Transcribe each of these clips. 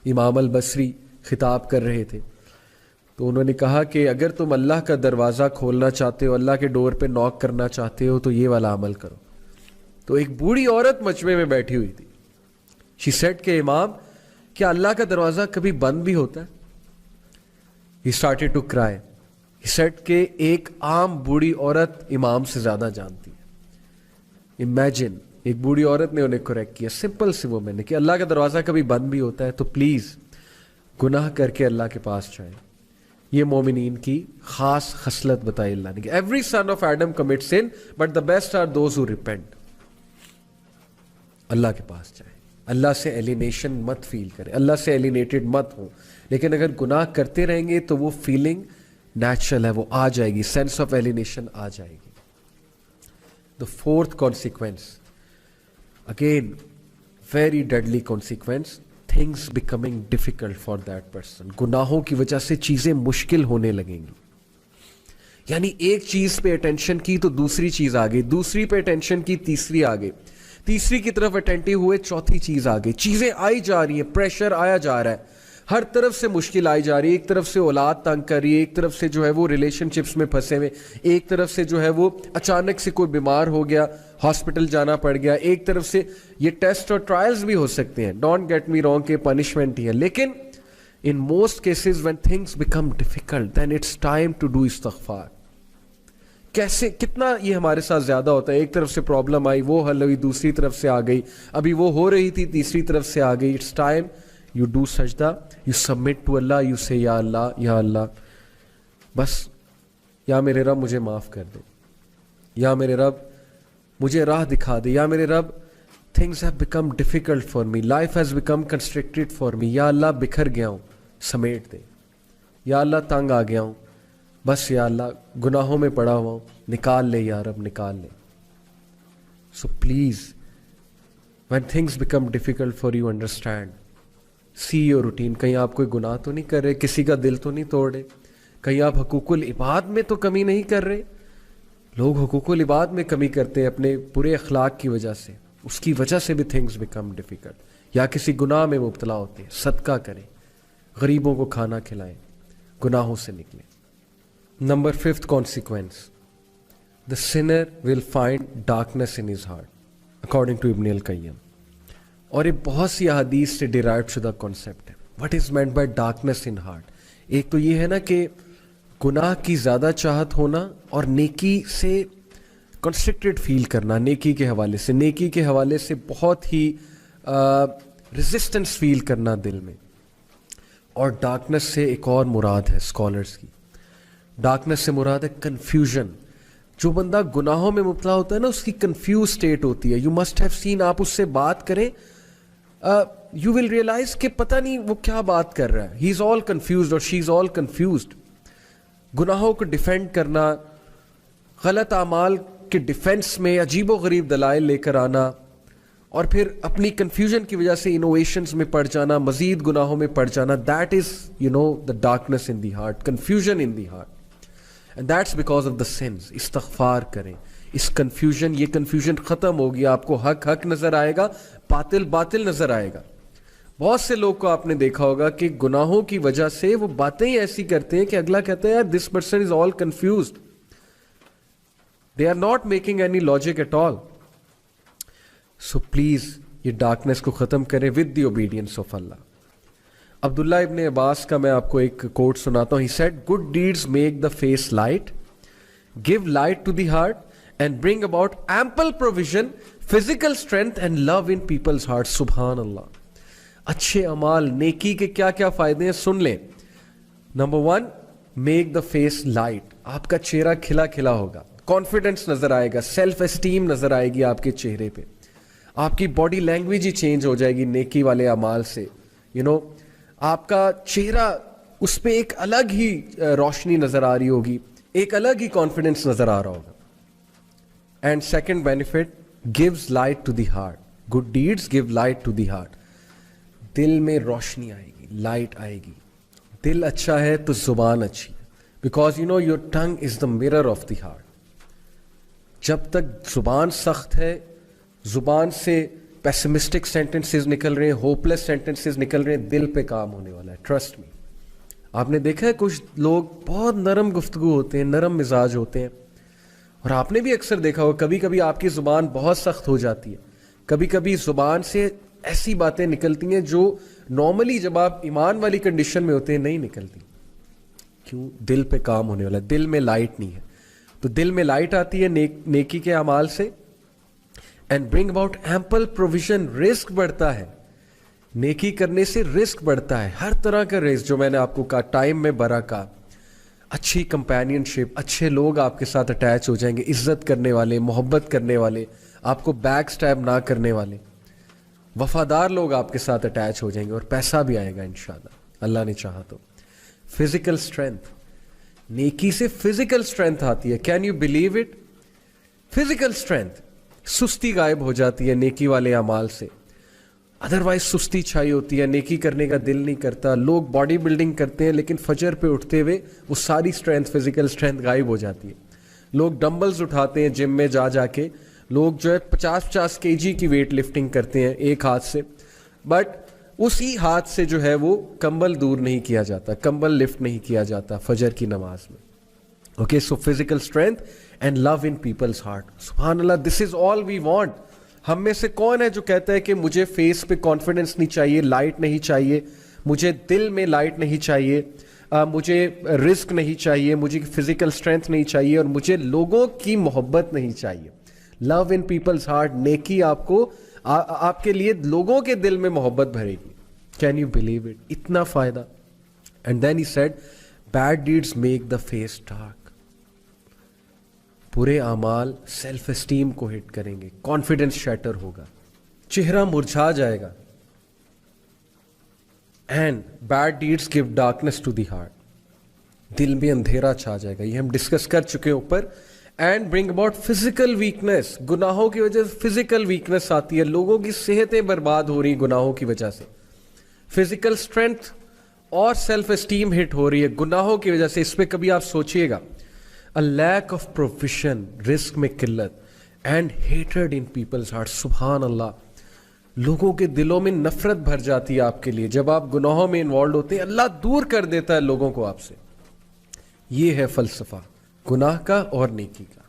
امام البصری خطاب کر رہے تھے، تو انہوں نے کہا کہ اگر تم اللہ کا دروازہ کھولنا چاہتے ہو، اللہ کے ڈور پہ نوک کرنا چاہتے ہو، تو یہ والا عمل کرو. تو ایک بوڑھی عورت مجمع میں بیٹھی ہوئی تھی. شی سیڈ کہ امام، کیا اللہ کا دروازہ کبھی بند بھی ہوتا ہے؟ He started to cry. He said کہ ایک عام بوڑھی عورت امام سے زیادہ جانتی ہے. امیجن، ایک بوڑھی عورت نے انہیں کریکٹ کیا، سمپل سی وہ میں نے کہ اللہ کا دروازہ کبھی بند بھی ہوتا ہے، تو پلیز گناہ کر کے اللہ کے پاس جائیں. یہ مومنین کی خاص خصلت بتائی اللہ نے کہ every son of Adam commit sin but the best are those who repent. اللہ کے پاس جائیں، اللہ سے ایلینیشن مت فیل کریں، اللہ سے ایلینیٹڈ مت ہوں. لیکن اگر گناہ کرتے رہیں گے تو وہ فیلنگ نیچرل ہے، وہ آ جائے گی، سینس آف ایلینیشن آ جائے گی. The fourth consequence, again very deadly consequence, things becoming difficult for that person. گناہوں کی وجہ سے چیزیں مشکل ہونے لگیں گی. یعنی ایک چیز پہ اٹینشن کی تو دوسری چیز آ گئی، دوسری پہ اٹینشن کی تیسری آ گئی، تیسری کی طرف اٹینٹیو ہوئے چوتھی چیز آ گئی. چیزیں آئی جا رہی ہیں، پریشر آیا جا رہا ہے، ہر طرف سے مشکل آئی جا رہی ہے. ایک طرف سے اولاد تنگ کر رہی ہے، ایک طرف سے جو ہے وہ ریلیشن شپس میں پھنسے ہوئے، ایک طرف سے جو ہے وہ اچانک سے کوئی بیمار ہو گیا، ہاسپٹل جانا پڑ گیا، ایک طرف سے یہ ٹیسٹ اور ٹرائلز بھی ہو سکتے ہیں، ڈونٹ گیٹ می رانگ کہ پنشمنٹ ہی ہے. لیکن in most cases when things become difficult then it's time to do استغفار. کیسے، کتنا یہ ہمارے ساتھ زیادہ ہوتا ہے، ایک طرف سے پرابلم آئی، وہ حل ہوئی، دوسری طرف سے آ گئی، ابھی وہ ہو رہی تھی، تیسری طرف سے آ گئی. اٹس ٹائم یو ڈو سجدہ، you submit to Allah, you say یا اللہ، یا اللہ بس، یا میرے رب مجھے معاف کر دے، یا میرے رب مجھے راہ دکھا دے، یا میرے رب things have become difficult for me, life has become constructed for me, یا اللہ بکھر گیا ہوں سمیٹ دے، یا اللہ تنگ آ گیا ہوں بس، یا اللہ گناہوں میں پڑا ہوا ہوں نکال لے، یا رب نکال لے. So please when things become difficult for you understand, see your routine. کہیں آپ کوئی گناہ تو نہیں کر رہے، کسی کا دل تو نہیں توڑ رہے، کہیں آپ حقوق العباد میں تو کمی نہیں کر رہے. لوگ حقوق العباد میں کمی کرتے ہیں اپنے برے اخلاق کی وجہ سے، اس کی وجہ سے بھی تھنگس بیکم ڈیفیکلٹ. یا کسی گناہ میں مبتلا ہوتے ہیں، صدقہ کریں، غریبوں کو کھانا کھلائیں، گناہوں سے نکلیں. Number 5th consequence, the sinner will find darkness in his heart, according to Ibn al-Qayyim. اور یہ بہت سی احادیث سے ڈیرائیو شدہ کانسیپٹ ہے. What is meant by darkness in heart؟ ایک تو یہ ہے نا کہ گناہ کی زیادہ چاہت ہونا اور نیکی سے کنسٹرکٹڈ فیل کرنا، نیکی کے حوالے سے، نیکی کے حوالے سے بہت ہی ریزسٹنس فیل کرنا دل میں. اور ڈارکنس سے ایک اور مراد ہے اسکالرس کی، ڈارکنس سے مراد ہے کنفیوژن. جو بندہ گناہوں میں مبتلا ہوتا ہے نا، اس کی کنفیوز اسٹیٹ ہوتی ہے. یو مسٹ ہیو سین، آپ اس سے بات کریں، یو ول ریئلائز کہ پتہ نہیں وہ کیا بات کر رہا ہے. ہی از آل کنفیوزڈ اور شی از آل کنفیوزڈ. گناہوں کو ڈیفینڈ کرنا، غلط اعمال کے ڈیفینس میں عجیب و غریب دلائل لے کر آنا، اور پھر اپنی کنفیوژن کی وجہ سے انوویشنز میں پڑ جانا، مزید گناہوں میں پڑ جانا. That is the darkness in the heart, confusion in the heart. And that's because of the sins. استغفار کریں اس کنفیوژن، یہ کنفیوژن ختم ہوگی، آپ کو حق حق نظر آئے گا، باطل باطل نظر آئے گا. بہت سے لوگ کو آپ نے دیکھا ہوگا کہ گناہوں کی وجہ سے وہ باتیں ہی ایسی کرتے ہیں کہ اگلا کہتا ہے یار this person is all confused, they are not making any logic at all. So please یہ ڈارکنیس کو ختم کریں with the obedience of Allah. Abdullah ibn Abbas کا میں آپ کو ایک کوٹ سناتا ہوں. He said good deeds make the face light, give light to the heart and bring about ample provision, physical strength and love in people's heart. سبحان اللہ. اچھے اعمال، نیکی کے کیا کیا فائدے ہیں سن لیں. Number 1، make the face light. آپ کا چہرہ کھلا کھلا ہوگا، کانفیڈنس نظر آئے گا، سیلف اسٹیم نظر آئے گی آپ کے چہرے پہ. آپ کی باڈی لینگویج ہی چینج ہو جائے گی نیکی والے اعمال سے. آپ کا چہرہ، اس پہ ایک الگ ہی روشنی نظر آ رہی ہوگی، ایک الگ ہی کانفیڈنس نظر آ رہا ہوگا. And second benefit, gives light to the heart. Good deeds give light to the heart. دل میں روشنی آئے گی، لائٹ آئے گی. دل اچھا ہے تو زبان اچھی ہے. Because your tongue is the mirror of the heart. جب تک زبان سخت ہے، زبان سے پیسمسٹک سینٹنسز نکل رہے ہیں, ہوپلیس سینٹنسز نکل رہے ہیں, دل پہ کام ہونے والا ہے, ٹرسٹ می. آپ نے دیکھا ہے کچھ لوگ بہت نرم گفتگو ہوتے ہیں, نرم مزاج ہوتے ہیں, اور آپ نے بھی اکثر دیکھا ہو کبھی کبھی آپ کی زبان بہت سخت ہو جاتی ہے, کبھی کبھی زبان سے ایسی باتیں نکلتی ہیں جو نارملی جب آپ ایمان والی کنڈیشن میں ہوتے ہیں نہیں نکلتی. کیوں؟ دل پہ کام ہونے والا ہے, دل میں لائٹ نہیں ہے. تو دل میں لائٹ آتی ہے نیکی کے اعمال سے. And bring about ample provision, رزق بڑھتا ہے. نیکی کرنے سے رزق بڑھتا ہے, ہر طرح کا رزق, جو میں نے آپ کو کہا ٹائم میں برکت, اچھی کمپینین شپ, اچھے لوگ آپ کے ساتھ اٹیچ ہو جائیں گے, عزت کرنے والے, محبت کرنے والے, آپ کو بیک سٹیپ نہ کرنے والے, وفادار لوگ آپ کے ساتھ اٹیچ ہو جائیں گے, اور پیسہ بھی آئے گا انشاءاللہ, اللہ نے چاہا تو. فزیکل اسٹرینتھ, نیکی سے فزیکل اسٹرینتھ آتی ہے. Can you believe it? Physical strength, سستی غائب ہو جاتی ہے نیکی والے اعمال سے. ادروائز سستی چھائی ہوتی ہے, نیکی کرنے کا دل نہیں کرتا. لوگ باڈی بلڈنگ کرتے ہیں لیکن فجر پہ اٹھتے ہوئے وہ ساری اسٹرینتھ, فزیکل اسٹرینتھ غائب ہو جاتی ہے. لوگ ڈمبلز اٹھاتے ہیں جم میں جا کے, لوگ جو ہے 50 kg کی ویٹ لفٹنگ کرتے ہیں ایک ہاتھ سے, بٹ اسی ہاتھ سے جو ہے وہ کمبل دور نہیں کیا جاتا, کمبل لفٹ نہیں کیا جاتا فجر کی نماز میں. Okay, so physical strength and love in people's heart. سبحان اللہ, دس از آل وی وانٹ. ہم میں سے کون ہے جو کہتا ہے کہ مجھے فیس پہ کانفیڈنس نہیں چاہیے, لائٹ نہیں چاہیے, مجھے دل میں لائٹ نہیں چاہیے, مجھے رزق نہیں چاہیے, مجھے فزیکل اسٹرینتھ نہیں چاہیے, اور مجھے لوگوں کی محبت نہیں چاہیے. لو ان پیپلز ہارٹ, نیکی آپ کو آپ کے لیے لوگوں کے دل میں محبت بھرے گی. Can you believe it? اتنا فائدہ. And then he said bad deeds make the face dark. برے اعمال سیلف اسٹیم کو ہٹ کریں گے, کانفیڈنس شیٹر ہوگا, چہرہ مرجھا جائے گا. And bad deeds give darkness to the heart, دل میں اندھیرا چھا جائے گا. یہ ہم ڈسکس کر چکے ہیں اوپر. And bring about physical weakness, گناہوں کی وجہ سے فزیکل ویکنیس آتی ہے, لوگوں کی صحتیں برباد ہو رہی ہیں گناہوں کی وجہ سے. فزیکل اسٹرینتھ اور سیلف اسٹیم ہٹ ہو رہی ہے گناہوں کی وجہ سے. اس پہ کبھی آپ سوچئے گا. A lack of provision, رزق میں قلت, and hatred in people's hearts. سبحان اللہ, لوگوں کے دلوں میں نفرت بھر جاتی ہے آپ کے لیے جب آپ گناہوں میں انوالوڈ ہوتے ہیں. اللہ دور کر دیتا ہے لوگوں کو آپ سے. یہ ہے فلسفہ گناہ کا اور نیکی کا.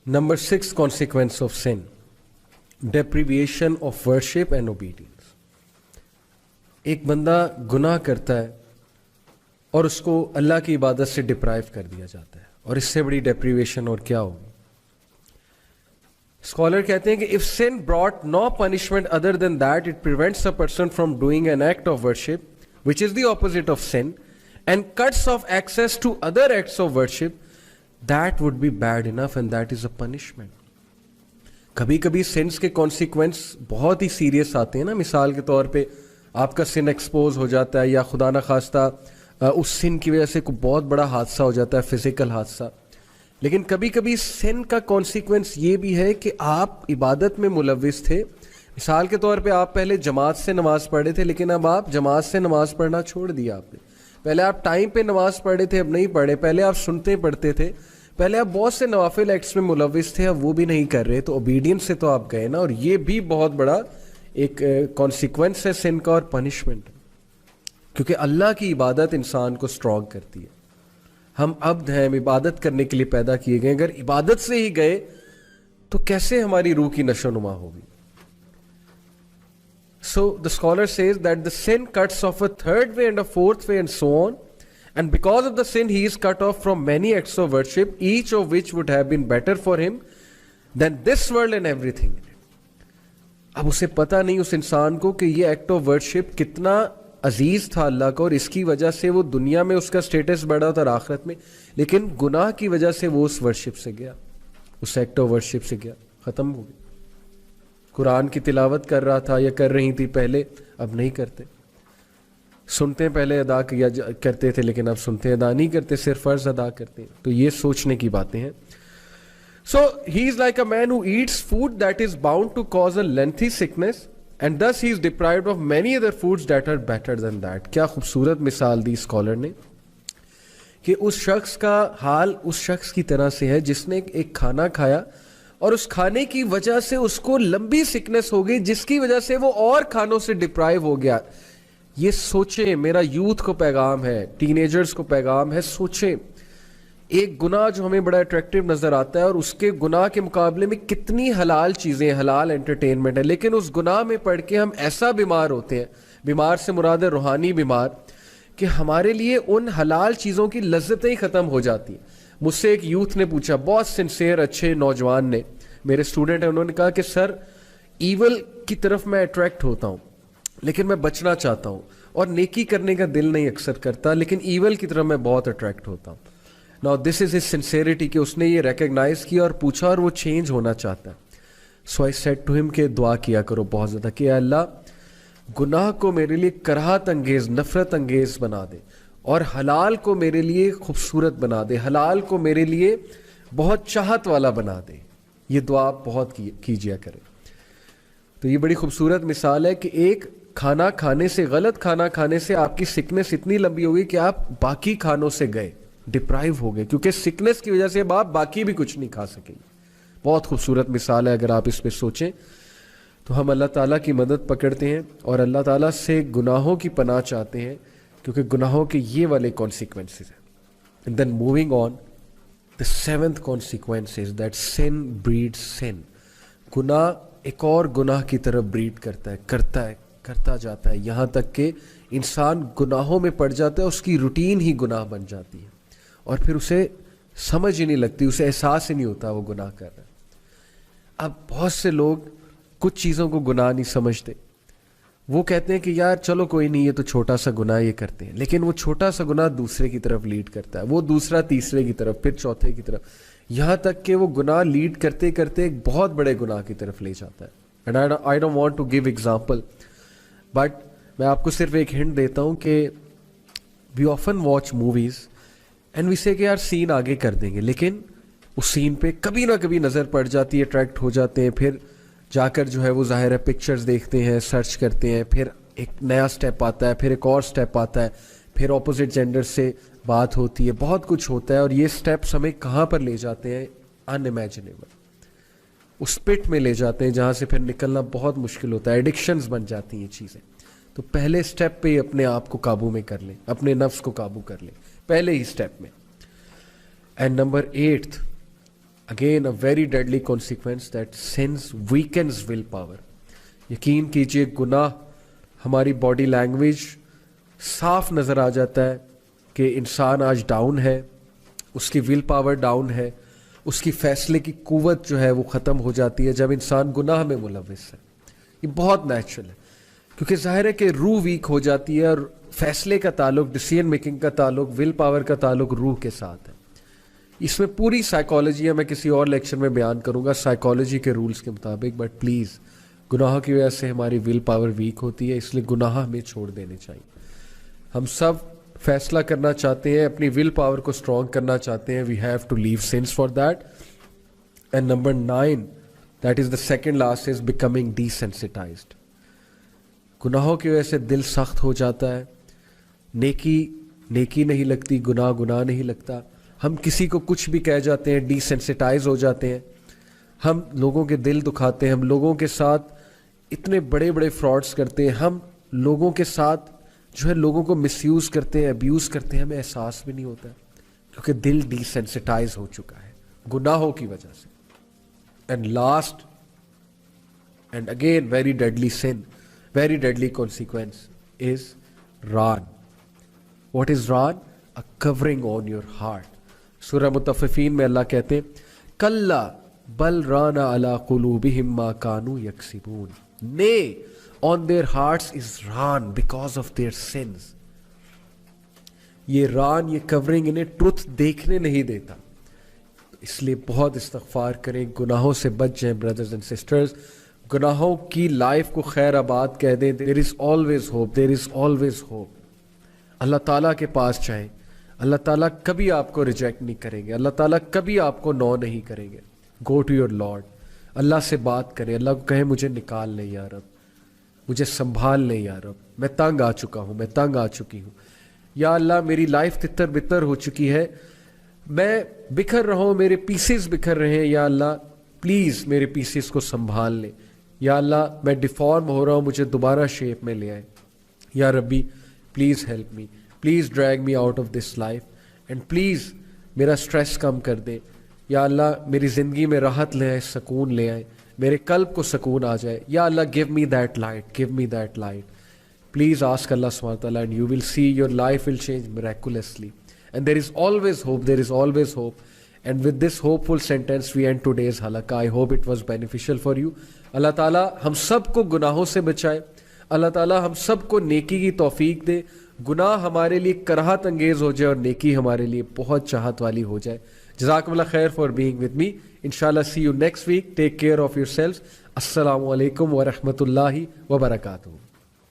Number 6, consequence of sin, deprivation of worship and obedience. ایک بندہ گناہ کرتا ہے اور اس کو اللہ کی عبادت سے ڈپرائیو کر دیا جاتا ہے, اور اس سے بڑی ڈیپریویشن اور کیا ہوگی. اسکالر کہتے ہیں کہ if sin brought no punishment other than that, it prevents a person from doing an act of worship, which is the opposite of sin, and cuts off access to other acts of worship, that would be bad enough, and that is a punishment. کبھی کبھی since کے consequence بہت ہی serious آتے ہیں نا. مثال کے طور پہ آپ کا سن ایکسپوز ہو جاتا ہے, یا خدا نخواستہ اس سن کی وجہ سے کوئی بہت بڑا حادثہ ہو جاتا ہے, فزیکل حادثہ. لیکن کبھی کبھی سن کا کانسیکوینس یہ بھی ہے کہ آپ عبادت میں ملوث تھے. مثال کے طور پہ آپ پہلے جماعت سے نماز پڑھے تھے, لیکن اب آپ جماعت سے نماز پڑھنا چھوڑ دیا آپ نے. پہلے آپ ٹائم پہ نماز پڑھے تھے, اب نہیں پڑھے. پہلے آپ سنتے پڑھتے تھے, پہلے آپ بہت سے نوافل ایکٹس میں ملوث تھے, اب وہ بھی نہیں کر رہے. تو اوبیڈینس سے تو آپ گئے نا, اور یہ بھی بہت بڑا ایک کانسیکوینس ہے سن کا اور پنشمنٹ, کیونکہ اللہ کی عبادت انسان کو اسٹرانگ کرتی ہے. ہم عبد ہیں, ہم عبادت کرنے کے لیے پیدا کیے گئے. اگر عبادت سے ہی گئے تو کیسے ہماری روح کی نشو نما ہوگی. So the scholar says that the sin cuts off a third way and a fourth way and so on, and because of the sin he is cut off from many acts of worship, each of which would have been better for him than this world and everything in it. اب اسے پتہ نہیں اس انسان کو کہ یہ act of worship کتنا عزیز تھا اللہ کا, اور اس کی وجہ سے وہ دنیا میں اس کا سٹیٹس بڑھا تھا اور آخرت میں, لیکن گناہ کی وجہ سے وہ اس ورشپ سے گیا, اس ایکٹ آف ورشپ سے گیا, ختم ہو گیا. قرآن کی تلاوت کر رہا تھا یا کر رہی تھی پہلے, اب نہیں کرتے. سنتے پہلے ادا کیا کرتے تھے, لیکن اب سنتے ادا نہیں کرتے, صرف فرض ادا کرتے. تو یہ سوچنے کی باتیں ہیں. So he is like a man who eats food that is bound to cause a lengthy sickness, and thus he is deprived of many other foods that are better than that. کیا خوبصورت مثال دی scholar نے کہ اس شخص کا حال اس شخص کی طرح سے ہے جس نے ایک کھانا کھایا اور اس کھانے کی وجہ سے اس کو لمبی سکنس ہو گئی جس کی وجہ سے وہ اور کھانوں سے ڈپرائیو ہو گیا. یہ سوچیں, میرا یوتھ کو پیغام ہے, ٹین ایجرز کو پیغام ہے, سوچیں ایک گناہ جو ہمیں بڑا اٹریکٹیو نظر آتا ہے اور اس کے گناہ کے مقابلے میں کتنی حلال چیزیں, حلال انٹرٹینمنٹ ہے, لیکن اس گناہ میں پڑھ کے ہم ایسا بیمار ہوتے ہیں, بیمار سے مراد ہے روحانی بیمار, کہ ہمارے لیے ان حلال چیزوں کی لذتیں ہی ختم ہو جاتی ہیں. مجھ سے ایک یوتھ نے پوچھا, بہت سنسیئر اچھے نوجوان نے, میرے اسٹوڈنٹ ہیں, انہوں نے کہا کہ سر ایول کی طرف میں اٹریکٹ ہوتا ہوں لیکن میں بچنا چاہتا ہوں, اور نیکی کرنے کا دل نہیں اکثر کرتا, لیکن ایول کی طرف میں بہت اٹریکٹ ہوتا ہوں. Now this is his sincerity کہ اس نے یہ ریکگنائز کیا اور پوچھا اور وہ چینج ہونا چاہتا ہے. So I said to him کہ دعا کیا کرو بہت زیادہ کہ اللہ گناہ کو میرے لیے کراہت انگیز, نفرت انگیز بنا دے, اور حلال کو میرے لیے خوبصورت بنا دے, حلال کو میرے لیے بہت چاہت والا بنا دے. یہ دعا آپ بہت کیجیا کریں. تو یہ بڑی خوبصورت مثال ہے کہ ایک کھانا کھانے سے, غلط کھانا کھانے سے آپ کی سکنس اتنی لمبی ہوگی کہ آپ باقی کھانوں سے گئے, ڈپرائیو ہو گئے, کیونکہ سکنس کی وجہ سے اب آپ باقی بھی کچھ نہیں کھا سکیں گے. بہت خوبصورت مثال ہے, اگر آپ اس پہ سوچیں تو ہم اللہ تعالیٰ کی مدد پکڑتے ہیں اور اللہ تعالیٰ سے گناہوں کی پناہ چاہتے ہیں, کیونکہ گناہوں کے یہ والے کانسیکوینسز ہیں. And then moving on, the seventh consequence is that sin breeds sin. گناہ ایک اور گناہ کی طرف بریڈ کرتا جاتا ہے, یہاں تک کہ انسان گناہوں میں پڑ جاتا ہے, اس کی روٹین ہی گناہ بن جاتی ہے, اور پھر اسے سمجھ ہی نہیں لگتی, اسے احساس ہی نہیں ہوتا وہ گناہ کر رہا ہے. اب بہت سے لوگ کچھ چیزوں کو گناہ نہیں سمجھتے, وہ کہتے ہیں کہ یار چلو کوئی نہیں, یہ تو چھوٹا سا گناہ یہ کرتے ہیں, لیکن وہ چھوٹا سا گناہ دوسرے کی طرف لیڈ کرتا ہے, وہ دوسرا تیسرے کی طرف, پھر چوتھے کی طرف, یہاں تک کہ وہ گناہ لیڈ کرتے کرتے ایک بہت بڑے گناہ کی طرف لے جاتا ہے. And I don't want to give example, but میں آپ کو صرف ایک ہنٹ دیتا ہوں کہ we often watch movies and we say کہ یار سین آگے کر دیں گے, لیکن اس سین پہ کبھی نہ کبھی نظر پڑ جاتی ہے, اٹریکٹ ہو جاتے ہیں, پھر جا کر جو ہے وہ ظاہر ہے پکچرز دیکھتے ہیں, سرچ کرتے ہیں, پھر ایک نیا سٹیپ آتا ہے, پھر ایک اور سٹیپ آتا ہے, پھر اپوزٹ جینڈر سے بات ہوتی ہے, بہت کچھ ہوتا ہے, اور یہ سٹیپس ہمیں کہاں پر لے جاتے ہیں, ان امیجنیبل, اس پٹ میں لے جاتے ہیں جہاں سے پھر نکلنا بہت مشکل ہوتا ہے, ایڈکشنز بن جاتی ہیں چیزیں. تو پہلے سٹیپ پہ ہی اپنے آپ کو قابو میں کر لیں, اپنے نفس کو قابو کر لیں پہلے ہی سٹیپ میں. And number 8th, again a very deadly consequence, that sins weakens will power. یقین کیجئے گناہ ہماری باڈی لینگویج صاف نظر آ جاتا ہے کہ انسان آج ڈاؤن ہے, اس کی ول پاور ڈاؤن ہے, اس کی فیصلے کی قوت جو ہے وہ ختم ہو جاتی ہے جب انسان گناہ میں ملوث ہے. یہ بہت نیچرل ہے, کیونکہ ظاہر ہے کہ روح ویک ہو جاتی ہے, اور فیصلے کا تعلق, ڈیسیژن میکنگ کا تعلق, ول پاور کا تعلق روح کے ساتھ ہے. اس میں پوری سائیکالوجی ہے, میں کسی اور لیکچر میں بیان کروں گا سائیکالوجی کے رولز کے مطابق, بٹ پلیز گناہوں کی وجہ سے ہماری ول پاور ویک ہوتی ہے, اس لیے گناہ ہمیں چھوڑ دینے چاہیے. ہم سب فیصلہ کرنا چاہتے ہیں, اپنی ول پاور کو اسٹرانگ کرنا چاہتے ہیں, we have to leave sins for that. And number 9, that is the second last, is becoming desensitized. گناہوں کی وجہ سے دل سخت ہو جاتا ہے, نیکی نہیں لگتی, گناہ نہیں لگتا, ہم کسی کو کچھ بھی کہہ جاتے ہیں, ڈیسینسٹائز ہو جاتے ہیں, ہم لوگوں کے دل دکھاتے ہیں, ہم لوگوں کے ساتھ اتنے بڑے فراڈس کرتے ہیں, ہم لوگوں کے ساتھ جو ہے لوگوں کو مس یوز کرتے ہیں, ابیوز کرتے ہیں, ہمیں احساس بھی نہیں ہوتا ہے, کیونکہ دل ڈیسینسٹائز ہو چکا ہے گناہوں کی وجہ سے. And last and again very deadly sin, very deadly consequence is ران. واٹ از ران؟ A covering on your heart. سورہ مطففین میں اللہ کہتے ہیں کلا بل رانا علی قلوبہم ما کانوا یکسبون. Nay, on their hearts is raan because of their sins. یہ ران, یہ کورنگ انہیں ٹروتھ دیکھنے نہیں دیتا, اس لیے بہت استغفار کریں, گناہوں سے بچ جائیں بردرز اینڈ سسٹرز. گناہوں کی لائف کو خیر آباد کہہ دیں. There is always hope, there is always hope. اللہ تعالیٰ کے پاس جائیں, اللہ تعالیٰ کبھی آپ کو ریجیکٹ نہیں کریں گے, اللہ تعالیٰ کبھی آپ کو نو نہیں کریں گے. گو ٹو یور لارڈ, اللہ سے بات کریں, اللہ کو کہیں مجھے نکال لے یا رب, مجھے سنبھال لے یا رب, میں تنگ آ چکا ہوں, میں تنگ آ چکی ہوں, یا اللہ میری لائف تتر بتر ہو چکی ہے, میں بکھر رہا ہوں, میرے پیسز بکھر رہے ہیں, یا اللہ پلیز میرے پیسز کو سنبھال لیں. یا اللہ میں ڈیفارم ہو رہا ہوں, مجھے دوبارہ شیپ میں لے آئے. یا ربی please help me, please drag me out of this life, and please میرا اسٹریس کم کر دے. یا اللہ میری زندگی میں راحت لے آئے, سکون لے آئے, میرے قلب کو سکون آ جائے. یا اللہ give me that light, give me that light. Please ask Allah subhanahu wa ta'ala and you will see your life will change miraculously. And there is always hope, there is always hope. And with this hopeful sentence we end today's halaqah. I hope it was beneficial for you. Allah Ta'ala ہم سب کو گناہوں سے بچائے. اللہ تعالیٰ ہم سب کو نیکی کی توفیق دے. گناہ ہمارے لیے کراہت انگیز ہو جائے اور نیکی ہمارے لیے بہت چاہت والی ہو جائے. جزاکم اللہ خیر فار بینگ ود می. انشاءاللہ see you next week. Take care of yourselves. السلام علیکم ورحمۃ اللہ وبرکاتہ.